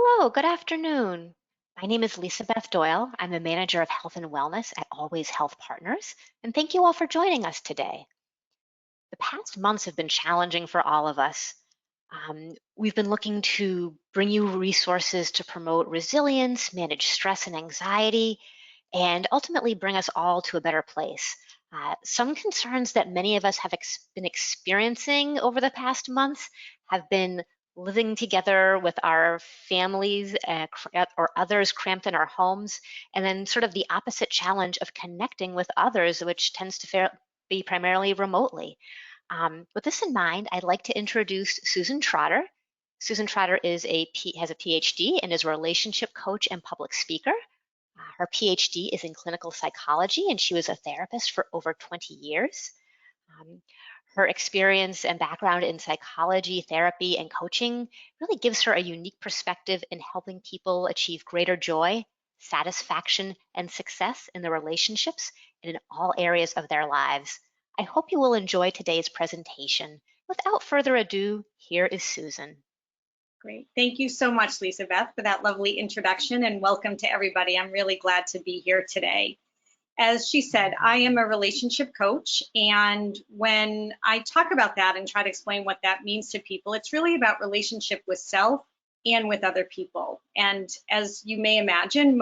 Hello, good afternoon. My name is Lisa Beth Doyle. I'm the manager of health and wellness at Always Health Partners, and thank you all for joining us today. The past months have been challenging for all of us. We've been looking to bring you resources to promote resilience, manage stress and anxiety, and ultimately bring us all to a better place. Some concerns that many of us have been experiencing over the past months have been living together with our families or others cramped in our homes, and then sort of the opposite challenge of connecting with others, which tends to be primarily remotely. With this in mind, I'd like to introduce Susan Trotter. Susan Trotter has a PhD and is a relationship coach and public speaker. Her PhD is in clinical psychology, and she was a therapist for over 20 years. Um, Her experience and background in psychology, therapy, and coaching really gives her a unique perspective in helping people achieve greater joy, satisfaction, and success in their relationships and in all areas of their lives. I hope you will enjoy today's presentation. Without further ado, here is Susan. Great. Thank you so much, Lisa Beth, for that lovely introduction, and welcome to everybody. I'm really glad to be here today. As she said, I am a relationship coach, and when I talk about that and try to explain what that means to people, it's really about relationship with self and with other people. And as you may imagine,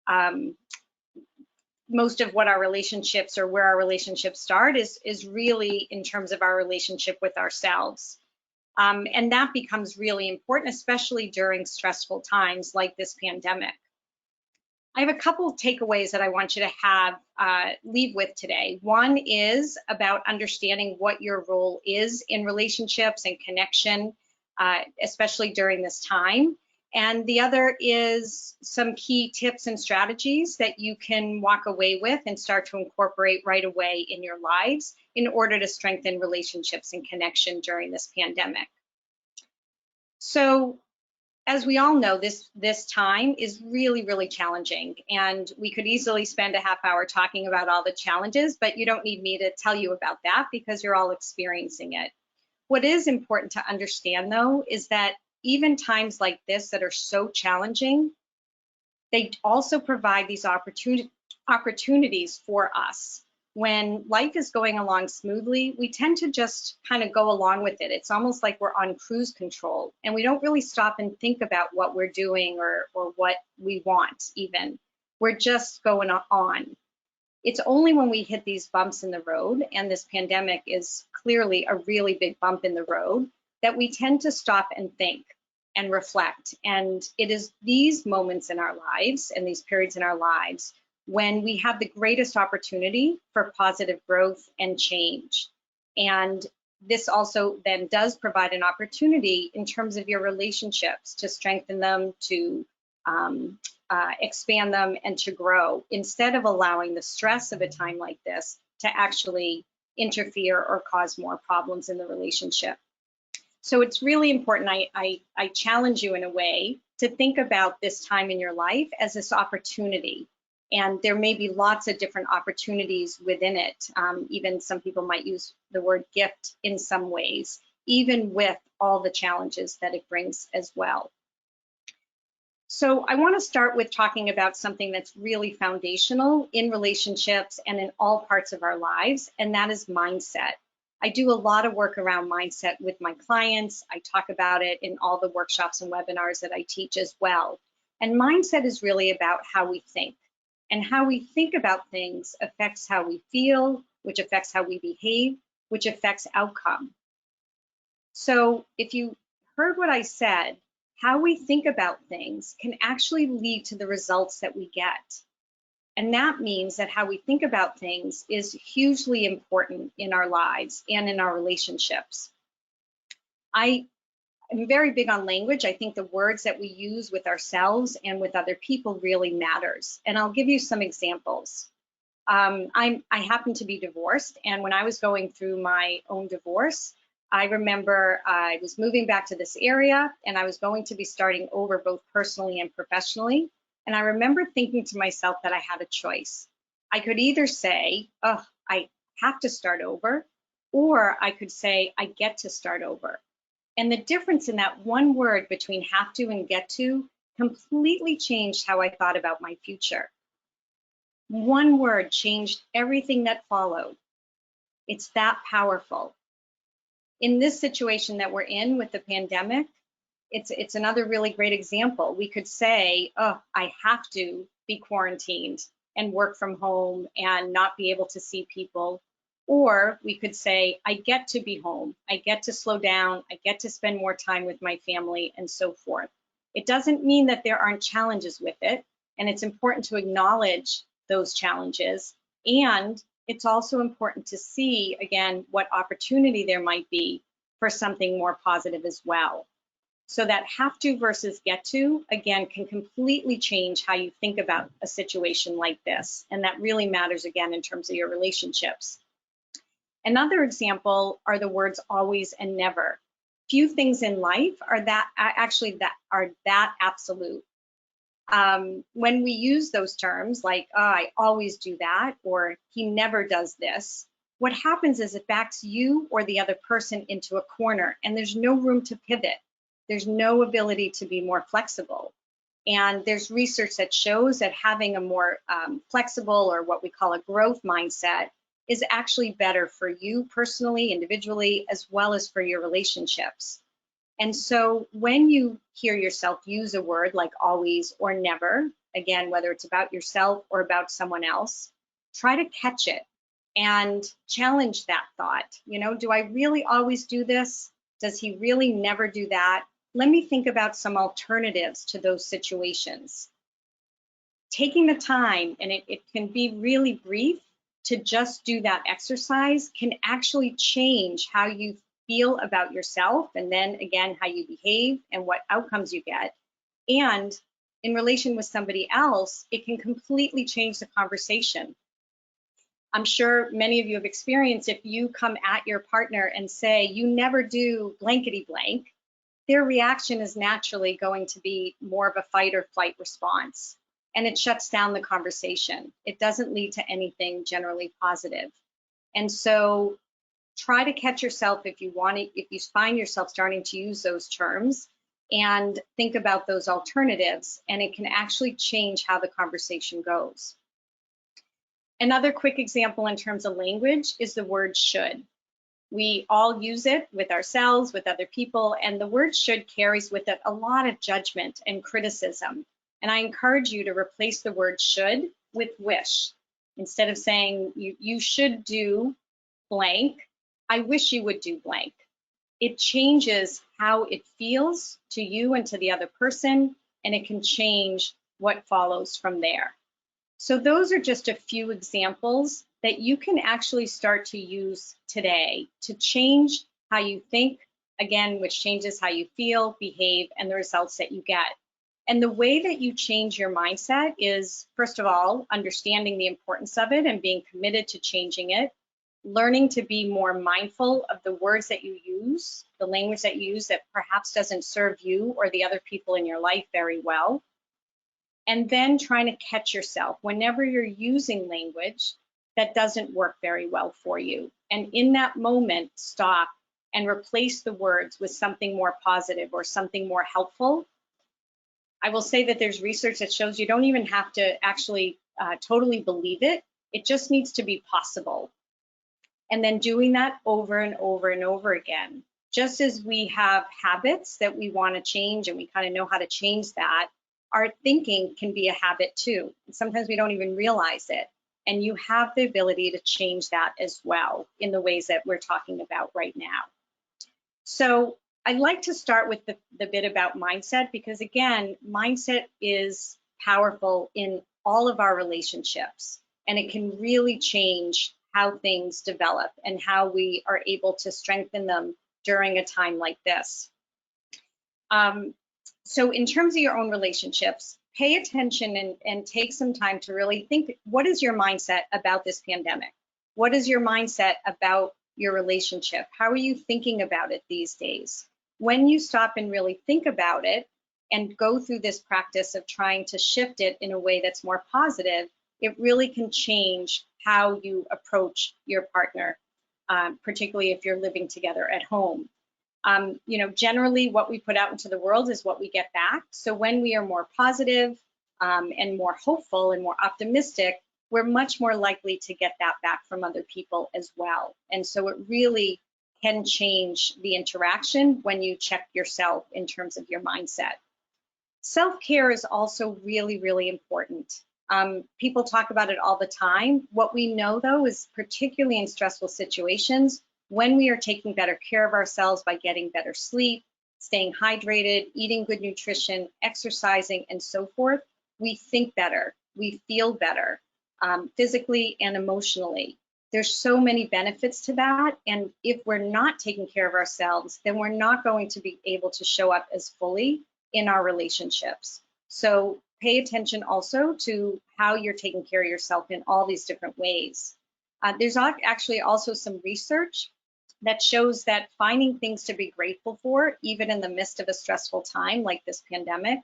um, most of what our relationships or where our relationships start is really in terms of our relationship with ourselves. And that becomes really important, especially during stressful times like this pandemic. I have a couple of takeaways that I want you to leave with today. One is about understanding what your role is in relationships and connection, especially during this time. And the other is some key tips and strategies that you can walk away with and start to incorporate right away in your lives in order to strengthen relationships and connection during this pandemic. So, as we all know, this time is really, really challenging, and we could easily spend a half hour talking about all the challenges, but you don't need me to tell you about that because you're all experiencing it. What is important to understand, though, is that even times like this that are so challenging, they also provide these opportunities for us. When life is going along smoothly, we tend to just kind of go along with it. It's almost like we're on cruise control, and we don't really stop and think about what we're doing or what we want even. We're just going on. It's only when we hit these bumps in the road, and this pandemic is clearly a really big bump in the road, that we tend to stop and think and reflect. And it is these moments in our lives and these periods in our lives when we have the greatest opportunity for positive growth and change. And this also then does provide an opportunity in terms of your relationships to strengthen them, to expand them, and to grow, instead of allowing the stress of a time like this to actually interfere or cause more problems in the relationship. So it's really important. I challenge you in a way to think about this time in your life as this opportunity. And there may be lots of different opportunities within it. Even some people might use the word gift in some ways, even with all the challenges that it brings as well. So I want to start with talking about something that's really foundational in relationships and in all parts of our lives, and that is mindset. I do a lot of work around mindset with my clients. I talk about it in all the workshops and webinars that I teach as well. And mindset is really about how we think. And how we think about things affects how we feel, which affects how we behave, which affects outcome. So if you heard what I said, how we think about things can actually lead to the results that we get. And that means that how we think about things is hugely important in our lives and in our relationships. I am very big on language. I think the words that we use with ourselves and with other people really matters. And I'll give you some examples. I happen to be divorced, and when I was going through my own divorce, I remember I was moving back to this area, and I was going to be starting over both personally and professionally. And I remember thinking to myself that I had a choice. I could either say, oh, I have to start over, or I could say, I get to start over. And the difference in that one word between have to and get to completely changed how I thought about my future. One word changed everything that followed. It's that powerful. In this situation that we're in with the pandemic, it's another really great example. We could say, oh, I have to be quarantined and work from home and not be able to see people. Or we could say, I get to be home. I get to slow down. I get to spend more time with my family and so forth. It doesn't mean that there aren't challenges with it. And it's important to acknowledge those challenges. And it's also important to see, again, what opportunity there might be for something more positive as well. So that have to versus get to, again, can completely change how you think about a situation like this. And that really matters, again, in terms of your relationships. Another example are the words always and never. Few things in life are that absolute. When we use those terms like, oh, I always do that, or he never does this, what happens is it backs you or the other person into a corner, and there's no room to pivot. There's no ability to be more flexible. And there's research that shows that having a more flexible, or what we call a growth mindset, is actually better for you personally, individually, as well as for your relationships. And so when you hear yourself use a word like always or never, again, whether it's about yourself or about someone else, try to catch it and challenge that thought. You know, do I really always do this? Does he really never do that? Let me think about some alternatives to those situations. Taking the time, and it can be really brief, to just do that exercise can actually change how you feel about yourself, and then again, how you behave and what outcomes you get. And in relation with somebody else, it can completely change the conversation. I'm sure many of you have experienced, if you come at your partner and say, you never do blankety blank, their reaction is naturally going to be more of a fight or flight response. And it shuts down the conversation. It doesn't lead to anything generally positive. And so try to catch yourself if you find yourself starting to use those terms, and think about those alternatives, and it can actually change how the conversation goes. Another quick example in terms of language is the word should. We all use it with ourselves, with other people, and the word should carries with it a lot of judgment and criticism. And I encourage you to replace the word should with wish. Instead of saying you should do blank, I wish you would do blank. It changes how it feels to you and to the other person, and it can change what follows from there. So those are just a few examples that you can actually start to use today to change how you think, again, which changes how you feel, behave, and the results that you get. And the way that you change your mindset is, first of all, understanding the importance of it and being committed to changing it, learning to be more mindful of the words that you use, the language that you use that perhaps doesn't serve you or the other people in your life very well, and then trying to catch yourself whenever you're using language that doesn't work very well for you. And in that moment, stop and replace the words with something more positive or something more helpful. I will say that there's research that shows you don't even have to actually totally believe it. It just needs to be possible. And then doing that over and over and over again. Just as we have habits that we want to change and we kind of know how to change that, our thinking can be a habit too. And sometimes we don't even realize it. And you have the ability to change that as well in the ways that we're talking about right now. So I'd like to start with the bit about mindset, because again, mindset is powerful in all of our relationships, and it can really change how things develop and how we are able to strengthen them during a time like this. So in terms of your own relationships, pay attention and take some time to really think, what is your mindset about this pandemic? What is your mindset about your relationship? How are you thinking about it these days? When you stop and really think about it and go through this practice of trying to shift it in a way that's more positive, it really can change how you approach your partner, particularly if you're living together at home. Generally what we put out into the world is what we get back. So when we are more positive and more hopeful and more optimistic, we're much more likely to get that back from other people as well. And so it really can change the interaction when you check yourself in terms of your mindset. Self-care is also really, really important. People talk about it all the time. What we know, though, is particularly in stressful situations, when we are taking better care of ourselves by getting better sleep, staying hydrated, eating good nutrition, exercising, and so forth, we think better, we feel better, physically and emotionally. There's so many benefits to that, and if we're not taking care of ourselves, then we're not going to be able to show up as fully in our relationships. So pay attention also to how you're taking care of yourself in all these different ways. There's actually also some research that shows that finding things to be grateful for, even in the midst of a stressful time like this pandemic,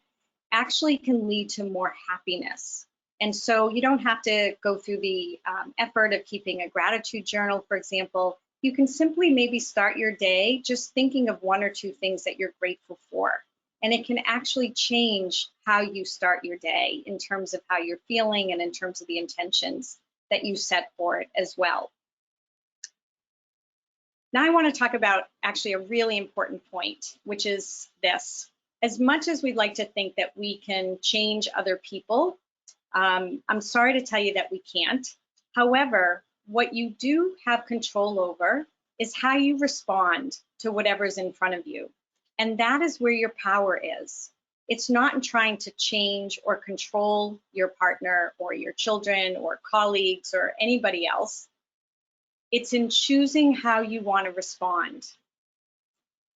actually can lead to more happiness. And so you don't have to go through the effort of keeping a gratitude journal, for example. You can simply maybe start your day just thinking of one or two things that you're grateful for. And it can actually change how you start your day in terms of how you're feeling and in terms of the intentions that you set for it as well. Now I want to talk about actually a really important point, which is this. As much as we'd like to think that we can change other people, I'm sorry to tell you that we can't. However, what you do have control over is how you respond to whatever's in front of you. And that is where your power is. It's not in trying to change or control your partner or your children or colleagues or anybody else. It's in choosing how you want to respond.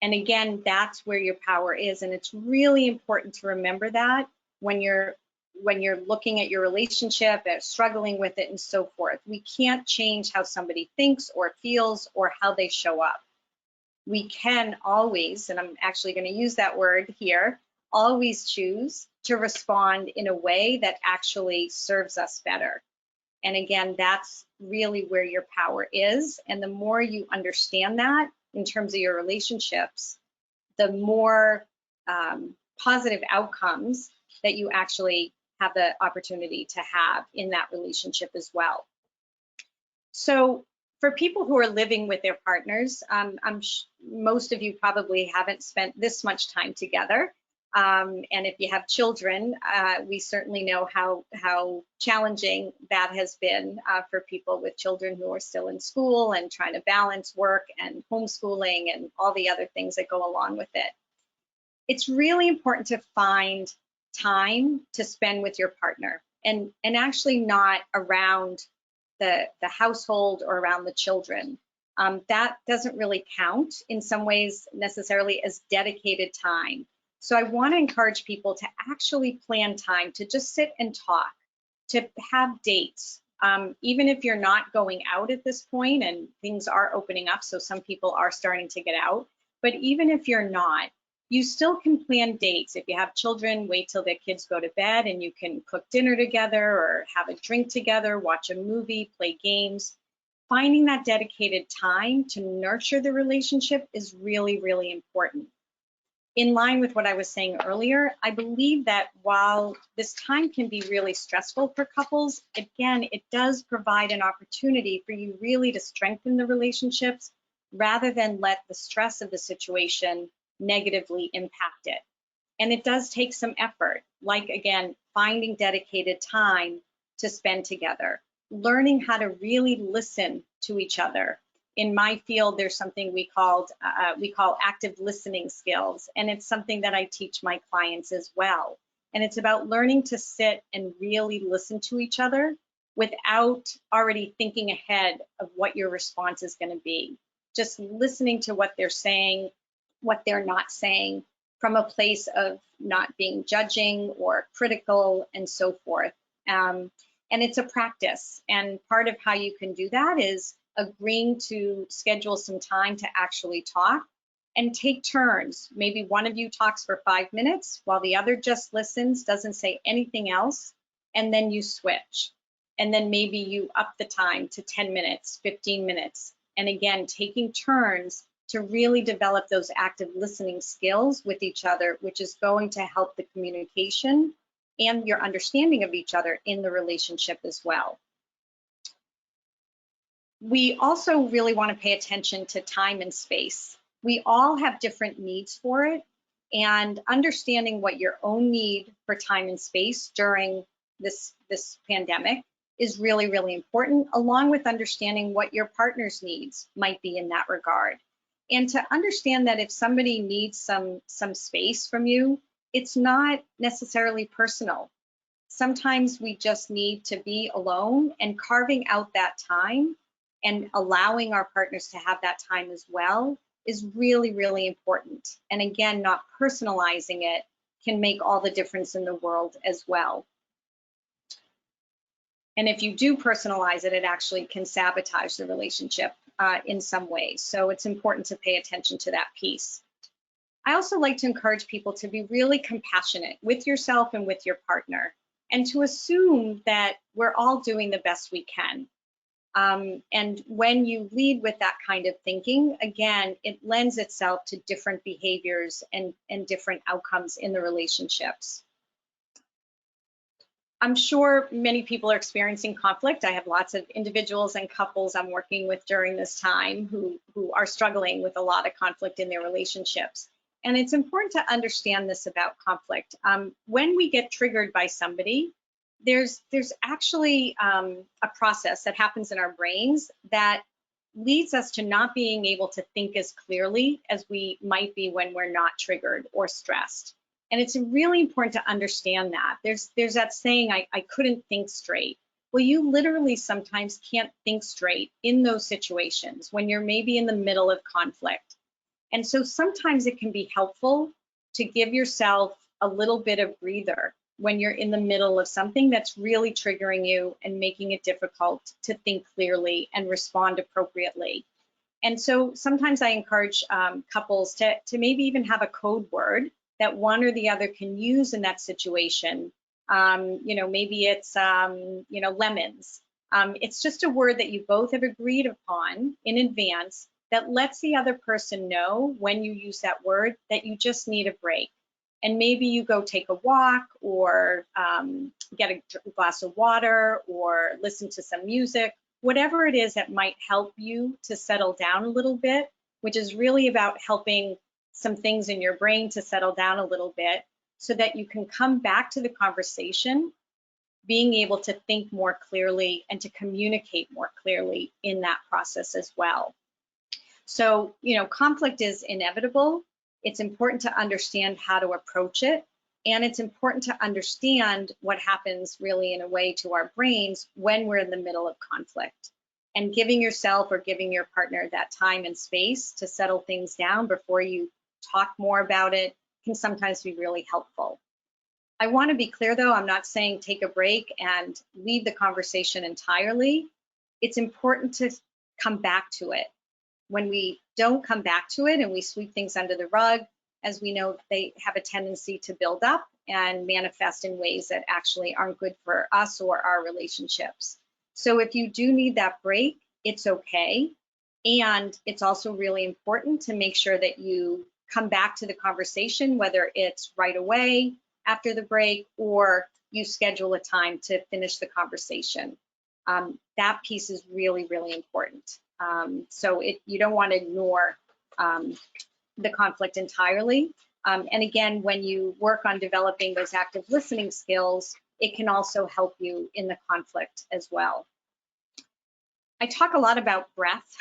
And again, that's where your power is. And it's really important to remember that when you're looking at your relationship, at struggling with it and so forth. We can't change how somebody thinks or feels or how they show up. We can always, and I'm actually going to use that word here, always choose to respond in a way that actually serves us better. And again, that's really where your power is. And the more you understand that in terms of your relationships, the more positive outcomes that you actually have the opportunity to have in that relationship as well. So for people who are living with their partners, most of you probably haven't spent this much time together. And if you have children, we certainly know how challenging that has been for people with children who are still in school and trying to balance work and homeschooling and all the other things that go along with it. It's really important to find time to spend with your partner and actually not around the household or around the children. That doesn't really count in some ways necessarily as dedicated time. So I want to encourage people to actually plan time to just sit and talk, to have dates. Even if you're not going out at this point and things are opening up, so some people are starting to get out, but even if you're not, you still can plan dates. If you have children, wait till their kids go to bed and you can cook dinner together or have a drink together, watch a movie, play games. Finding that dedicated time to nurture the relationship is really, really important. In line with what I was saying earlier, I believe that while this time can be really stressful for couples, again, it does provide an opportunity for you really to strengthen the relationships rather than let the stress of the situation negatively impact it. And it does take some effort, like again, finding dedicated time to spend together, learning how to really listen to each other. In my field, there's something we call active listening skills, and it's something that I teach my clients as well. And it's about learning to sit and really listen to each other without already thinking ahead of what your response is going to be. Just listening to what they're saying, what they're not saying, from a place of not being judging or critical and so forth. And it's a practice. And part of how you can do that is agreeing to schedule some time to actually talk and take turns. Maybe one of you talks for 5 minutes while the other just listens, doesn't say anything else, and then you switch. And then maybe you up the time to 10 minutes, 15 minutes. And again, taking turns to really develop those active listening skills with each other, which is going to help the communication and your understanding of each other in the relationship as well. We also really want to pay attention to time and space. We all have different needs for it, and understanding what your own need for time and space during this pandemic is really, really important, along with understanding what your partner's needs might be in that regard. And to understand that if somebody needs some space from you, it's not necessarily personal. Sometimes we just need to be alone, and carving out that time and allowing our partners to have that time as well is really, really important. And again, not personalizing it can make all the difference in the world as well. And if you do personalize it, it actually can sabotage the relationship in some ways. So it's important to pay attention to that piece. I also like to encourage people to be really compassionate with yourself and with your partner, and to assume that we're all doing the best we can. And when you lead with that kind of thinking, again, it lends itself to different behaviors and different outcomes in the relationships. I'm sure many people are experiencing conflict. I have lots of individuals and couples I'm working with during this time who are struggling with a lot of conflict in their relationships. And it's important to understand this about conflict. When we get triggered by somebody, there's actually a process that happens in our brains that leads us to not being able to think as clearly as we might be when we're not triggered or stressed. And it's really important to understand that. There's that saying, I couldn't think straight. Well, you literally sometimes can't think straight in those situations when you're maybe in the middle of conflict. And so sometimes it can be helpful to give yourself a little bit of breather when you're in the middle of something that's really triggering you and making it difficult to think clearly and respond appropriately. And so sometimes I encourage couples to maybe even have a code word that one or the other can use in that situation. Maybe it's, lemons. It's just a word that you both have agreed upon in advance that lets the other person know when you use that word that you just need a break. And maybe you go take a walk, or get a glass of water, or listen to some music, whatever it is that might help you to settle down a little bit, which is really about helping some things in your brain to settle down a little bit so that you can come back to the conversation, being able to think more clearly and to communicate more clearly in that process as well. So, conflict is inevitable. It's important to understand how to approach it, and it's important to understand what happens really in a way to our brains when we're in the middle of conflict. And giving yourself or giving your partner that time and space to settle things down before you talk more about it can sometimes be really helpful. I want to be clear, though, I'm not saying take a break and leave the conversation entirely. It's important to come back to it. When we don't come back to it and we sweep things under the rug, as we know, they have a tendency to build up and manifest in ways that actually aren't good for us or our relationships. So if you do need that break, it's okay. And it's also really important to make sure that you come back to the conversation, whether it's right away after the break or you schedule a time to finish the conversation. That piece is really, really important. So you don't want to ignore the conflict entirely. And again, when you work on developing those active listening skills, it can also help you in the conflict as well. I talk a lot about breath.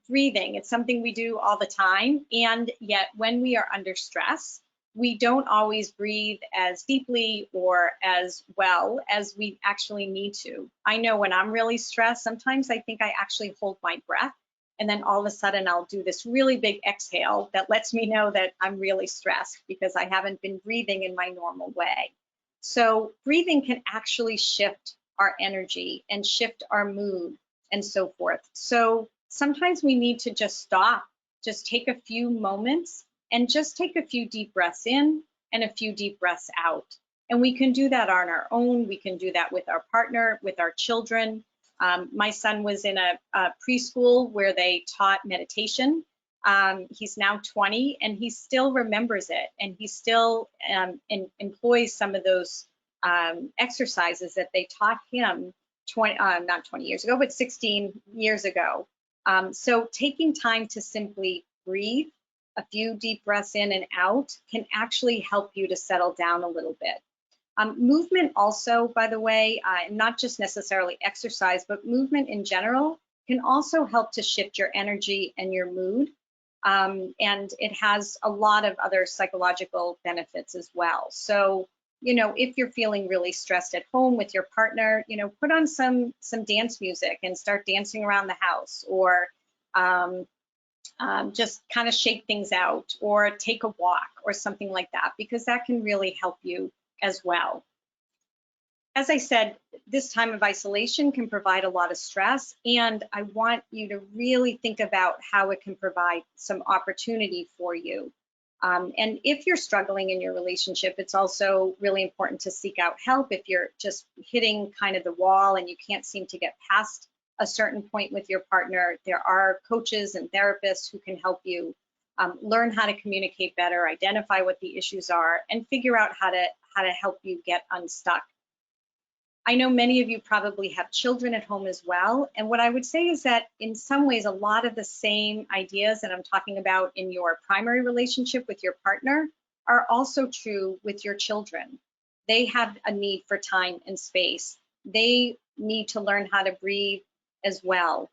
Breathing, it's something we do all the time, and yet when we are under stress, we don't always breathe as deeply or as well as we actually need to. I know when I'm really stressed, sometimes I think I actually hold my breath, and then all of a sudden I'll do this really big exhale that lets me know that I'm really stressed because I haven't been breathing in my normal way. So breathing can actually shift our energy and shift our mood and so forth. So sometimes we need to just stop, just take a few moments and just take a few deep breaths in and a few deep breaths out. And we can do that on our own. We can do that with our partner, with our children. My son was in a preschool where they taught meditation. He's now 20, and he still remembers it, and he still employs some of those exercises that they taught him not 20 years ago, but 16 years ago. So taking time to simply breathe, a few deep breaths in and out, can actually help you to settle down a little bit. Movement also, by the way, not just necessarily exercise, but movement in general can also help to shift your energy and your mood. And it has a lot of other psychological benefits as well. So, you know, if you're feeling really stressed at home with your partner, you know, put on some dance music and start dancing around the house, or just kind of shake things out, or take a walk or something like that, because that can really help you as well. As I said, this time of isolation can provide a lot of stress, and I want you to really think about how it can provide some opportunity for you. And if you're struggling in your relationship, it's also really important to seek out help. If you're just hitting kind of the wall and you can't seem to get past a certain point with your partner, there are coaches and therapists who can help you learn how to communicate better, identify what the issues are, and figure out how to help you get unstuck. I know many of you probably have children at home as well. And what I would say is that in some ways, a lot of the same ideas that I'm talking about in your primary relationship with your partner are also true with your children. They have a need for time and space. They need to learn how to breathe as well.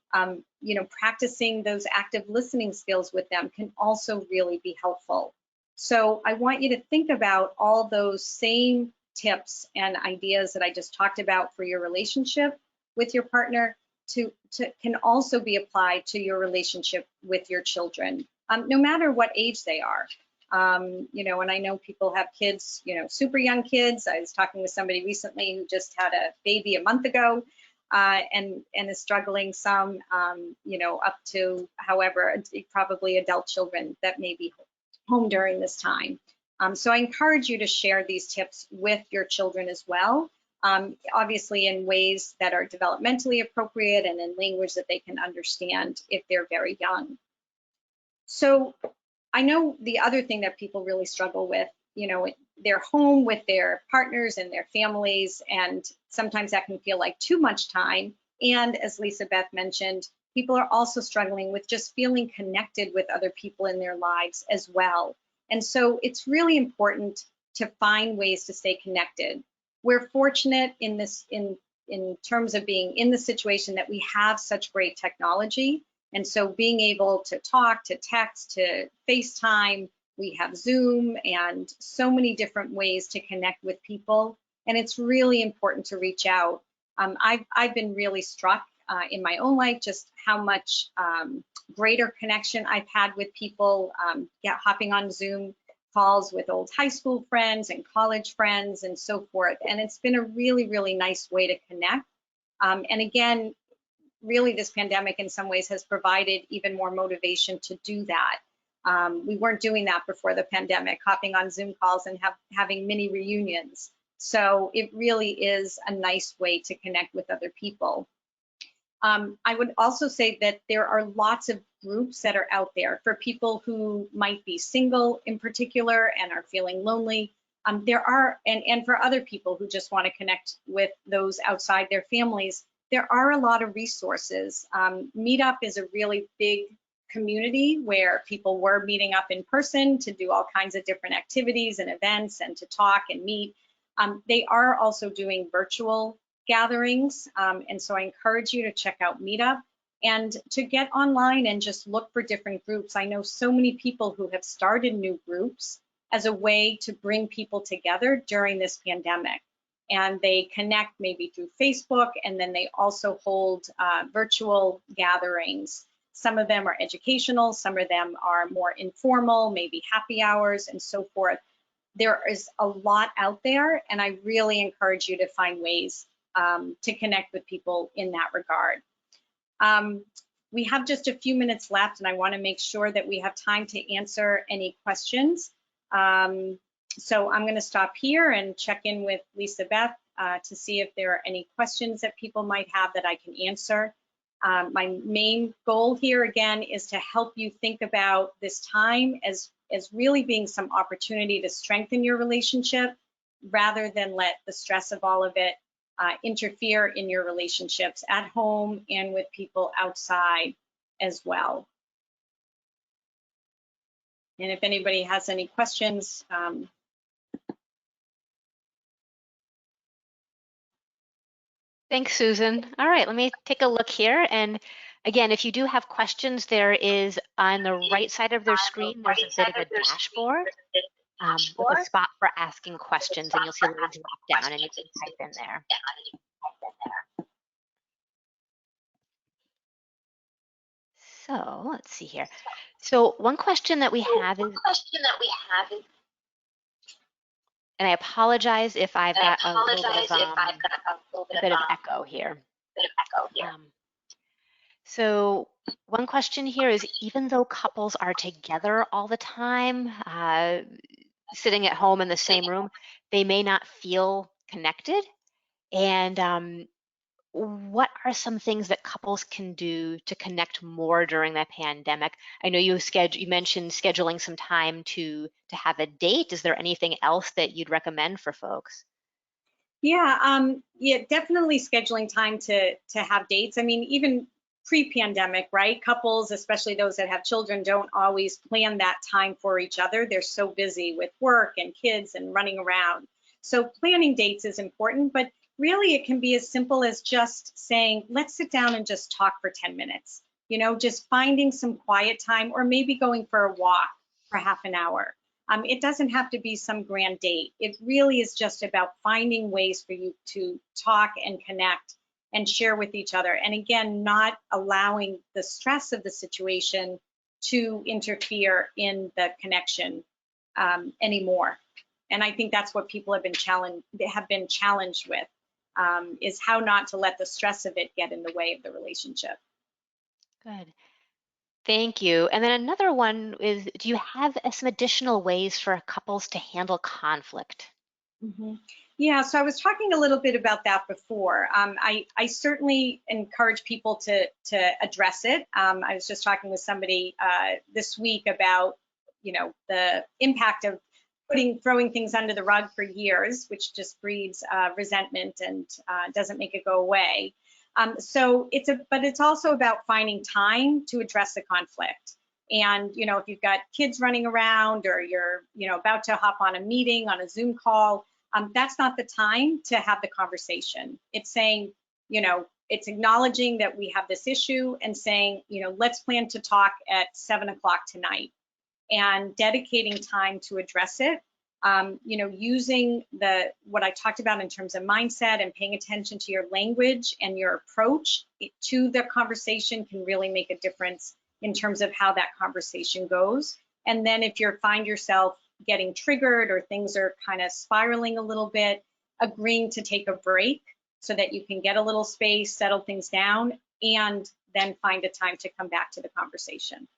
You know, practicing those active listening skills with them can also really be helpful. So I want you to think about all those same tips and ideas that I just talked about for your relationship with your partner can also be applied to your relationship with your children, no matter what age they are. You know, and I know people have kids, you know, super young kids. I was talking with somebody recently who just had a baby a month ago, and is struggling some, you know, up to however, probably adult children that may be home during this time. So I encourage you to share these tips with your children as well, obviously in ways that are developmentally appropriate and in language that they can understand if they're very young. So I know the other thing that people really struggle with, you know, they're home with their partners and their families, and sometimes that can feel like too much time. And as Lisa Beth mentioned, people are also struggling with just feeling connected with other people in their lives as well. And so it's really important to find ways to stay connected. We're fortunate in this, in terms of being in the situation that we have such great technology. And so being able to talk, to text, to FaceTime, we have Zoom and so many different ways to connect with people. And it's really important to reach out. I've been really struck in my own life just how much greater connection I've had with people, hopping on Zoom calls with old high school friends and college friends and so forth. And it's been a really, really nice way to connect. And again, really this pandemic in some ways has provided even more motivation to do that. We weren't doing that before the pandemic, hopping on Zoom calls and having mini reunions. So it really is a nice way to connect with other people. I would also say that there are lots of groups that are out there for people who might be single in particular and are feeling lonely. There are, and for other people who just want to connect with those outside their families, there are a lot of resources. Meetup is a really big community where people were meeting up in person to do all kinds of different activities and events and to talk and meet. They are also doing virtual gatherings, and so I encourage you to check out Meetup and to get online and just look for different groups. I know so many people who have started new groups as a way to bring people together during this pandemic. And they connect maybe through Facebook, and then they also hold virtual gatherings. Some of them are educational, some of them are more informal, maybe happy hours and so forth. There is a lot out there, and I really encourage you to find ways to connect with people in that regard. We have just a few minutes left, and I want to make sure that we have time to answer any questions. So I'm going to stop here and check in with Lisa Beth to see if there are any questions that people might have that I can answer. My main goal here again is to help you think about this time as really being some opportunity to strengthen your relationship rather than let the stress of all of it interfere in your relationships at home and with people outside as well. And if anybody has any questions, Thanks, Susan. All right, let me take a look here. And again, if you do have questions, there is on the right side of their screen, there's a bit of a dashboard with a spot for asking questions, and you'll see a little drop down and you can type in there. So let's see here. So one question that we have is, and I apologize if I've got a bit of echo here. So one question here is, even though couples are together all the time, sitting at home in the same room, they may not feel connected. And what are some things that couples can do to connect more during the pandemic? I know you mentioned scheduling some time to have a date. Is there anything else that you'd recommend for folks? Yeah, definitely scheduling time to have dates. I mean, even pre-pandemic, right? Couples, especially those that have children, don't always plan that time for each other. They're so busy with work and kids and running around. So planning dates is important, but really it can be as simple as just saying, let's sit down and just talk for 10 minutes. You know, just finding some quiet time or maybe going for a walk for half an hour. It doesn't have to be some grand date. It really is just about finding ways for you to talk and connect and share with each other. And again, not allowing the stress of the situation to interfere in the connection anymore. And I think that's what people have been challenged with, is how not to let the stress of it get in the way of the relationship. Good. Thank you. And then another one is, do you have some additional ways for couples to handle conflict? Mm-hmm. Yeah, so I was talking a little bit about that before. I certainly encourage people to address it. I was just talking with somebody this week about, you know, the impact of throwing things under the rug for years, which just breeds resentment and doesn't make it go away. But it's also about finding time to address the conflict. And, you know, if you've got kids running around or you're, you know, about to hop on a meeting, on a Zoom call, that's not the time to have the conversation. It's saying, you know, it's acknowledging that we have this issue and saying, you know, let's plan to talk at 7 o'clock tonight and dedicating time to address it. You know, using what I talked about in terms of mindset and paying attention to your language and your approach to the conversation can really make a difference in terms of how that conversation goes. And then if you find yourself getting triggered or things are kind of spiraling a little bit, agreeing to take a break so that you can get a little space, settle things down, and then find a time to come back to the conversation.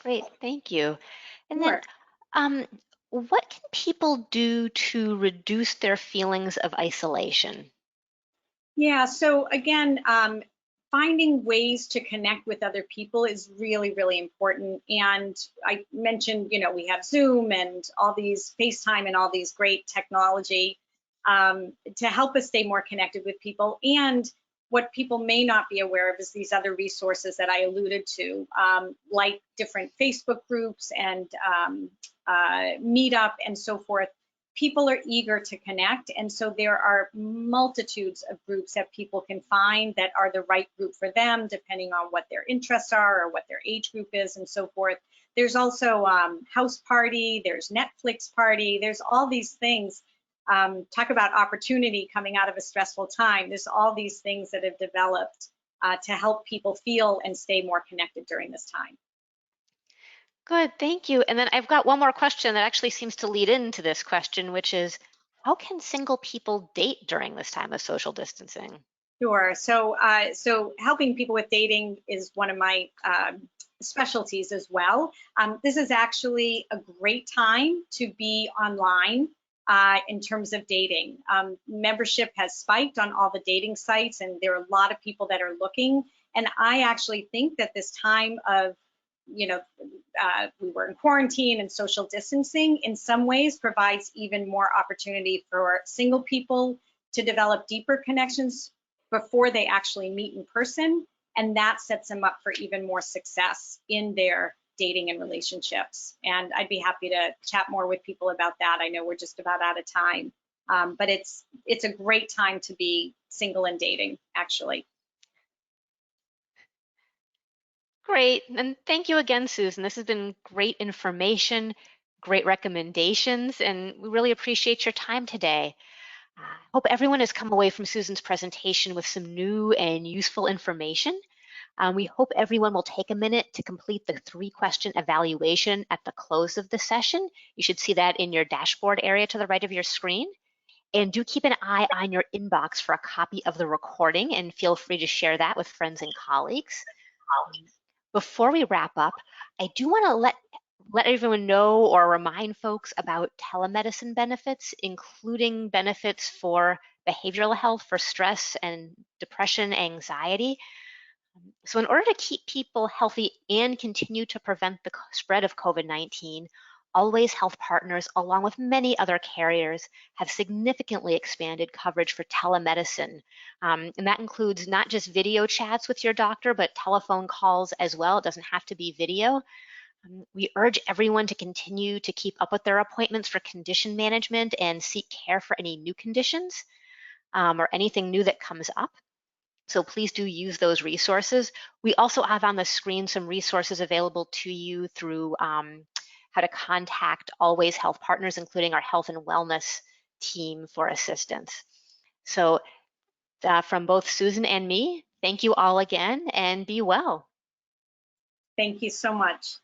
Great, thank you. And then, Sure. what can people do to reduce their feelings of isolation? Yeah, so again, finding ways to connect with other people is really, really important. And I mentioned, you know, we have Zoom and all these FaceTime and all these great technology to help us stay more connected with people. And what people may not be aware of is these other resources that I alluded to, like different Facebook groups and Meetup and so forth. People are eager to connect, and so there are multitudes of groups that people can find that are the right group for them, depending on what their interests are or what their age group is and so forth. There's also House Party, there's Netflix Party, there's all these things. Talk about opportunity coming out of a stressful time. There's all these things that have developed to help people feel and stay more connected during this time. Good, thank you. And then I've got one more question that actually seems to lead into this question, which is, how can single people date during this time of social distancing? Sure. So helping people with dating is one of my specialties as well. This is actually a great time to be online in terms of dating. Membership has spiked on all the dating sites, and there are a lot of people that are looking. And I actually think that this time of, we were in quarantine and social distancing, in some ways provides even more opportunity for single people to develop deeper connections before they actually meet in person. And that sets them up for even more success in their dating and relationships. And I'd be happy to chat more with people about that. I know we're just about out of time, but it's a great time to be single and dating, actually. Great. And thank you again, Susan. This has been great information, great recommendations, and we really appreciate your time today. I hope everyone has come away from Susan's presentation with some new and useful information. We hope everyone will take a minute to complete the 3-question evaluation at the close of the session. You should see that in your dashboard area to the right of your screen. And do keep an eye on your inbox for a copy of the recording, and feel free to share that with friends and colleagues. Before we wrap up, I do want to let everyone know or remind folks about telemedicine benefits, including benefits for behavioral health, for stress and depression, anxiety. So in order to keep people healthy and continue to prevent the spread of COVID-19, Always Health Partners, along with many other carriers, have significantly expanded coverage for telemedicine. And that includes not just video chats with your doctor, but telephone calls as well. It doesn't have to be video. We urge everyone to continue to keep up with their appointments for condition management and seek care for any new conditions or anything new that comes up. So please do use those resources. We also have on the screen some resources available to you through how to contact Always Health Partners, including our health and wellness team for assistance. So from both Susan and me, thank you all again, and be well. Thank you so much.